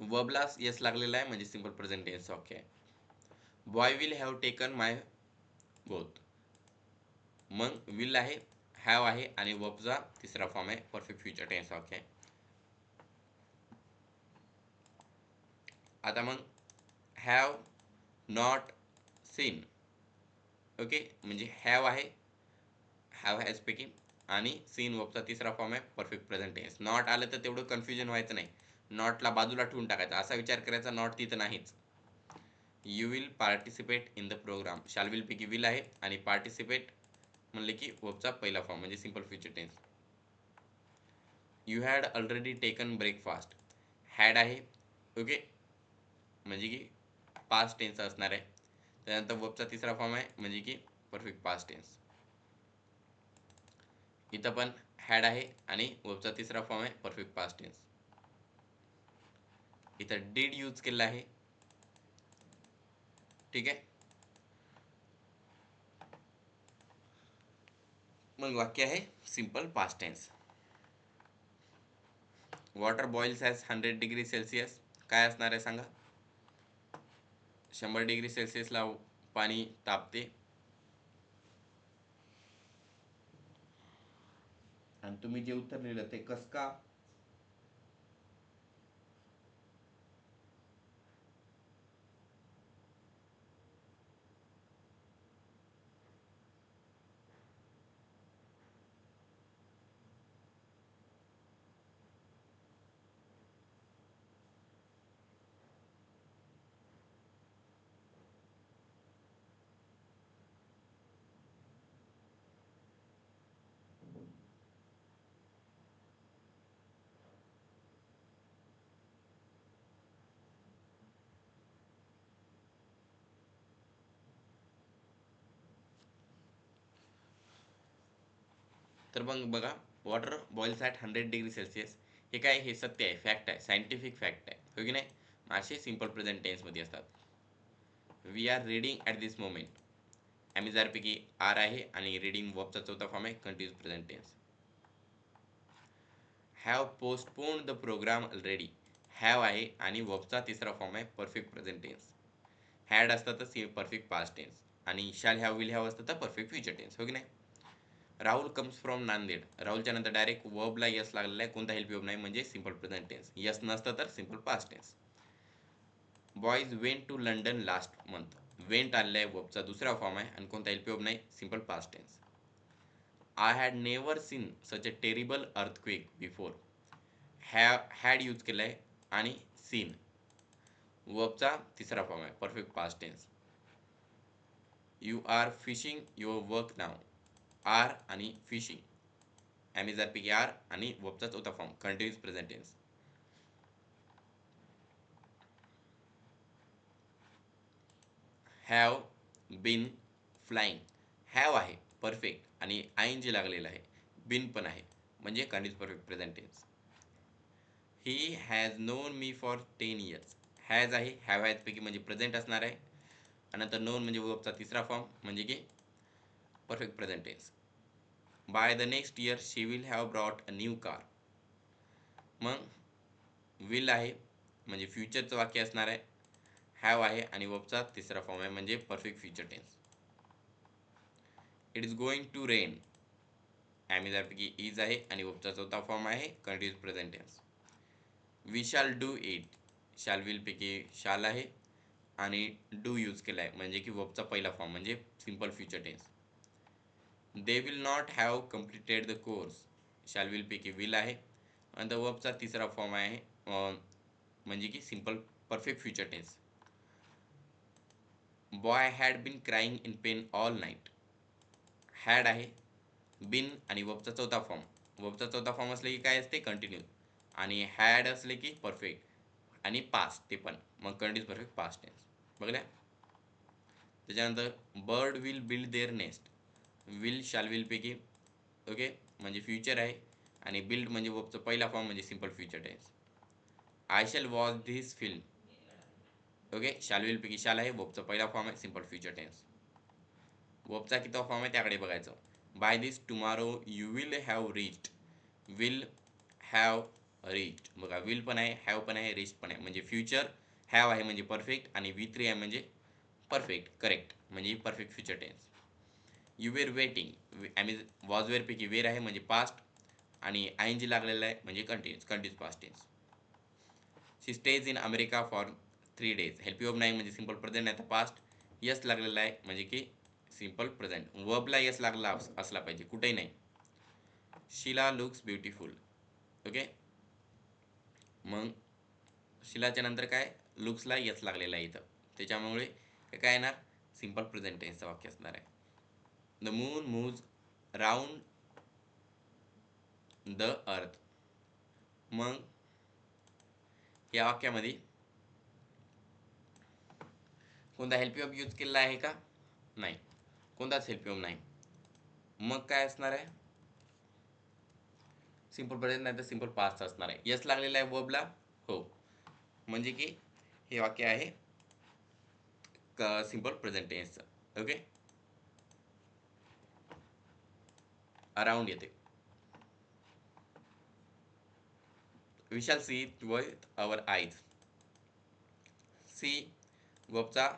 वर्बला यस लागलेला आहे म्हणजे सिंपल प्रेझेंट टेन्स वाक्य आहे. Boy will have taken my both. मग विल आहे, हॅव आहे आणि वर्बचा तिसरा फॉर्म आहे परफेक्ट फ्युचर टेन्स वाक्य आहे. आता मग हॅव नॉट सीन. ओके, म्हणजे हॅव आहे, हॅव हॅज पैकी, आणि सीन वर्बचा तिसरा फॉर्म आहे परफेक्ट प्रेझेंट टेन्स. नॉट आलं तर तेवढं कन्फ्युजन व्हायचं नाही, नॉटला बाजूला ठेवून टाकायचा, असा विचार करायचा नॉट तिथं नाहीच. You will participate in the program. Shall will पैकी विल आहे आणि पार्टिसिपेट म्हणले की वर्बचा पहिला फॉर्म म्हणजे simple future tense. You had already taken breakfast. Had आहे, ओके, म्हणजे की पास्ट टेन्स असणार आहे. त्यानंतर वर्बचा तिसरा फॉर्म आहे म्हणजे की परफेक्ट पास्ट टेन्स. इथं पण हॅड आहे आणि वर्बचा तिसरा फॉर्म आहे परफेक्ट पास्ट टेन्स. इथं डीड यूज केलेला आहे, ठीक आहे. मग वाक्य आहे simple past tense. Water boils as 100 degree Celsius. काय असणार आहे सांगा? 100 डिग्री सेल्सिअसला पाणी तापते. आणि तुम्ही जे उत्तर लिहिलं ते कस का? तर मग बघा, water boils at 100 degree Celsius हे काय, हे सत्य आहे, फॅक्ट आहे, सायंटिफिक फॅक्ट आहे, हो की नाही. असे सिंपल प्रेझेंट टेन्समध्ये असतात. We are reading at this moment. पैकी आर आहे आणि रीडिंग वर्बचा चौथा फॉर्म आहे continuous present tense. Have postponed the program already. Have आहे आणि वर्बचा तिसरा फॉर्म आहे परफेक्ट प्रेझेंट टेन्स. हॅड असतं तर परफेक्ट पास्ट टेन्स आणि शॅल हॅव विल हॅव असतं तर परफेक्ट फ्युचर टेन्स, हो की नाही. Rahul comes from Nanded. राहुलच्या नंतर डायरेक्ट वर्बला यस लागलेला आहे, कोणता हेल्प योग नाही म्हणजे सिंपल प्रेझेंट टेन्स. यस नसतं तर simple past tense. Boys went to London last month. Went आलेला आहे, वर्बचा दुसरा फॉर्म आहे आणि कोणता हेल्प योग नाही, simple past tense. I had never seen such a terrible earthquake before. Had use केला आहे आणि सीन वर्बचा तिसरा फॉर्म आहे perfect past tense. You are fishing your work now. Are आणि फिशिंग, पैकी आर आणि वर्बचा चौथा form continuous present tense. Have been flying. Have आहे परफेक्ट आणि आय जी लागलेला आहे, बिन पण आहे म्हणजे continuous perfect present tense. He has known me for 10 years. Has आहे, हॅव हॅज पैकी म्हणजे प्रेझेंट असणार आहे आणि नंतर नोन म्हणजे वर्बचा तिसरा फॉर्म म्हणजे की perfect present tense. By the next year she will have brought a new car. मग विल आहे म्हणजे फ्युचरचं वाक्य असणार आहे, हॅव आहे आणि वर्बचा तिसरा फॉर्म आहे म्हणजे perfect future tense. It is going to rain. पैकी इज आहे आणि वर्बचा चौथा फॉर्म आहे continuous present tense. We shall do it. Shall will पैकी शाल आहे आणि डू यूज केला आहे म्हणजे की वर्बचा पहिला फॉर्म म्हणजे simple future tense. They will not have completed the course. Shall will पैकी विल आहे आणि द वर्बचा तिसरा फॉर्म आहे म्हणजे की simple perfect future tense. Boy had been crying in pain all night. Had आहे, बिन आणि वर्बचा चौथा फॉर्म. वर्बचा चौथा फॉर्म असले की काय असते, कंटिन्यू, आणि हॅड असले की परफेक्ट आणि पास्ट ते पण, मग कंटिन्यूस परफेक्ट पास्ट टेन्स. बघल्या. त्याच्यानंतर bird will build their nest. Will shall will पैकी ओके म्हणजे फ्युचर आहे आणि बिल्ड म्हणजे वर्बचा पहिला फॉर्म म्हणजे simple future tense. I shall watch this film. Okay, shall will पैकी शाल आहे, वर्बचा पहिला फॉर्म आहे सिंपल फ्युचर टेन्स. वर्बचा किती फॉर्म आहे त्याकडे बघायचं. By this tomorrow you will have reached. Will have reach. बघा विल पण आहे, हॅव पण आहे, रीच पण आहे. म्हणजे फ्युचर हॅव आहे म्हणजे परफेक्ट आणि V3 आहे म्हणजे परफेक्ट करेक्ट म्हणजे perfect future tense. You were waiting आम्ही वॉज वेअर पैकी वेर आहे म्हणजे पास्ट आणि ING लागलेला आहे म्हणजे continuous past tense. She stays in America for 3 days. Help you नाही म्हणजे सिंपल प्रेझेंट नाही तर पास्ट. यस लागलेला आहे म्हणजे की सिंपल प्रेझेंट. वर्बला यस लागला असला पाहिजे, कुठेही नाही. Sheila looks beautiful. ओके, मग शिलाच्या नंतर काय लुक्सला यस लागलेला आहे इथं, त्याच्यामुळे हे काय येणार सिंपल प्रेझेंट टेन्सचं वाक्य असणार आहे. The moon moves round the earth. मग या वाक्यामध्ये कोणता हेल्प यू यूज केलेला आहे का? नाही, कोणताच हेल्प यू नाही. मग काय असणार आहे सिंपल प्रेझेंट नाही तर सिंपल पास्ट असणार आहे. यस लागलेला आहे वर्बला, हो, म्हणजे की हे वाक्य आहे सिंपल प्रेझेंट टेन्सचं. ओके, अराउंड येते. We shall see it with our eyes. See वर्बचा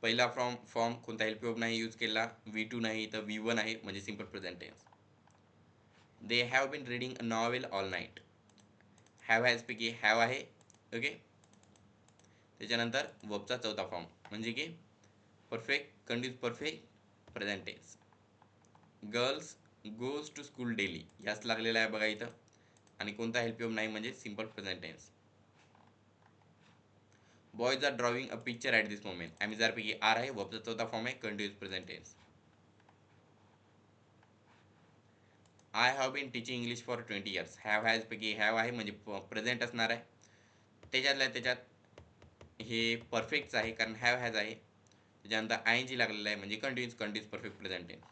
पहिला फॉर्म कोणता हेल्प वर्ब नाही यूज केला, V2 नाही तर V1 आहे म्हणजे simple present tense. They have been reading a novel all night. Have has पैकी हॅव आहे. ओके, त्याच्यानंतर वर्बचा चौथा फॉर्म म्हणजे की perfect continuous perfect present tense. Girls goes to school daily, याच लागलेला आहे बघा इथं, आणि कोणता हेल्प वर्ब नाही म्हणजे simple present tense. Boys are drawing a picture at this moment. ॲमिजार पैकी आर आहे, वर्बचा चौथा फॉर्म आहे continuous present tense. I have been teaching English for 20 years. Have has पैकी हॅव आहे म्हणजे प्रेझेंट असणार आहे. त्याच्यातल्या त्याच्यात हे परफेक्टच आहे कारण हॅव हॅज आहे. त्याच्यानंतर ING लागलेला आहे म्हणजे continuous perfect present tense.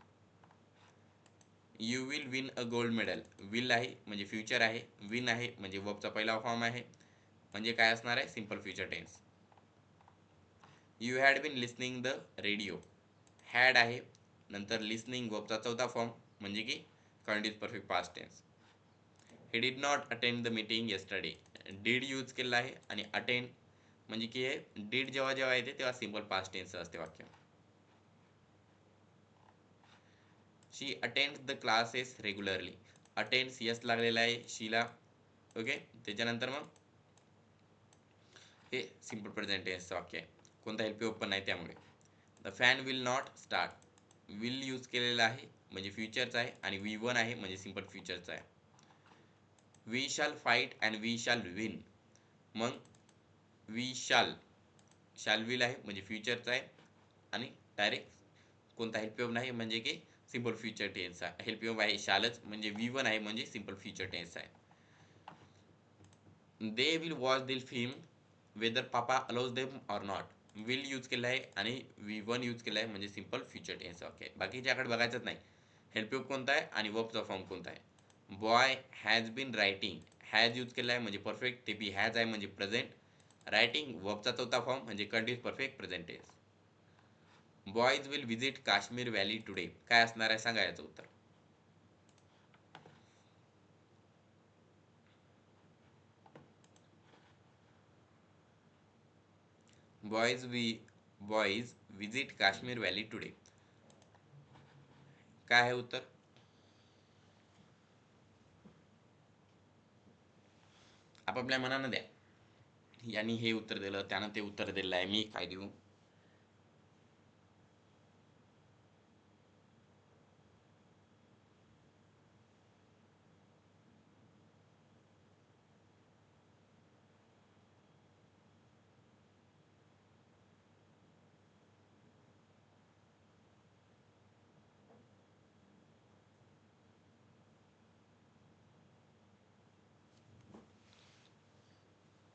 You will win a gold medal. Will आहे म्हणजे फ्युचर आहे, विन आहे म्हणजे वर्बचा पहिला फॉर्म आहे म्हणजे काय असणार आहे simple future tense. You had been listening the radio. Had आहे नंतर लिसनिंग वर्बचा चौथा फॉर्म म्हणजे की continuous perfect past tense. He did not attend the meeting yesterday. Did use केलेला आहे आणि अटेंड म्हणजे की हे डीड जेव्हा जेव्हा येते तेव्हा सिंपल पास्ट टेन्स असते वाक्य. She attend the classes regularly. Attends yes लागलेला आहे शीला. ओके, त्याच्यानंतर मग हे सिंपल प्रेझेंट टेन्सचं वाक्य आहे, कोणता हेल्प पण नाही त्यामुळे. The fan will not start. Will use केलेला आहे म्हणजे फ्युचरचा आहे आणि V1 आहे म्हणजे सिंपल फ्युचरचा आहे. We shall fight and we shall win. मग वी शाल विल आहे म्हणजे फ्युचरचा आहे आणि डायरेक्ट कोणता हेल्प नाही म्हणजे की सिंपल फ्युचर टेन्स आहे. हेल्प आहे शालच म्हणजे V1 आहे म्हणजे सिंपल फ्युचर टेन्स आहे. They will watch the film whether papa allows them or not. Will use केलं आहे आणि V1 यूज केलं आहे म्हणजे सिंपल फ्युचर टेन्स. ओके, बाकीच्याकडे बघायचंच नाही. हेल्प कोणता आहे आणि वर्बचा फॉर्म कोणता आहे. Boy has been writing. Has use केला आहे म्हणजे परफेक्ट, ते बी हॅज आहे म्हणजे प्रेझेंट. रायटिंग वर्बचा चौथा फॉर्म म्हणजे continuous perfect present tense. Boys will visit Kashmir valley today. काय असणार आहे सांगा याचं उत्तर. Boys visit Kashmir valley today. काय आहे उत्तर. आपापल्या मनानं द्या. यांनी हे उत्तर दिलं त्यानं ते उत्तर दिलं आहे, मी काय देऊ.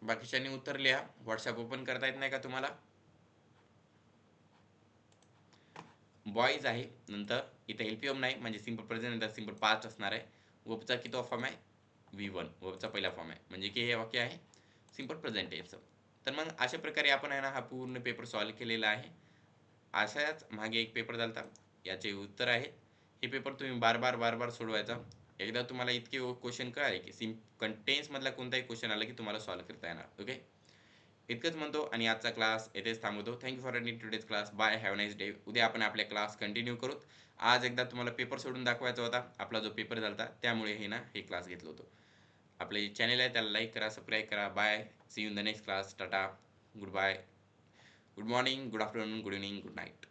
बाकीच्यांनी उत्तर लिहा. व्हॉट्सअप ओपन करता येत नाही का तुम्हाला. बॉईज आहे नंतर इथे हेल्पियम नाही म्हणजे सिंपल प्रेझेंट नंतर सिंपल पास्ट असणार आहे. वर्बचा किती फॉर्म आहे V1. वर्बचा पहिला फॉर्म आहे म्हणजे की हे वाक्य आहे सिंपल प्रेझेंट टेन्सचं. तर मग अशा प्रकारे आपण आहे ना हा पूर्ण पेपर सॉल्व केलेला आहे. अशाच मागे एक पेपर झाला याचे उत्तर आहे. हे पेपर तुम्ही बार बार सोडवायचा. एकदा तुम्हाला इतके क्वेश्चन कळाले की कंटेन्स मधला कोणताही क्वेश्चन आला की तुम्हाला सॉल्व्ह करता येणार. ओके, इतकंच म्हणतो आणि आजचा क्लास येथेच थांबवतो. Thank you for attending today's class. Bye, have nice day. उद्या आपण आपले क्लास कंटिन्यू करूत. आज एकदा तुम्हाला पेपर सोडून दाखवायचा होता. आपला जो पेपर झाला त्यामुळे हे क्लास घेतलं होतं. आपले चॅनल आहे त्याला लाईक करा, सबस्क्राईब करा. Bye, see you in the next class. टाटा, good bye, good morning, good afternoon, good evening, good night.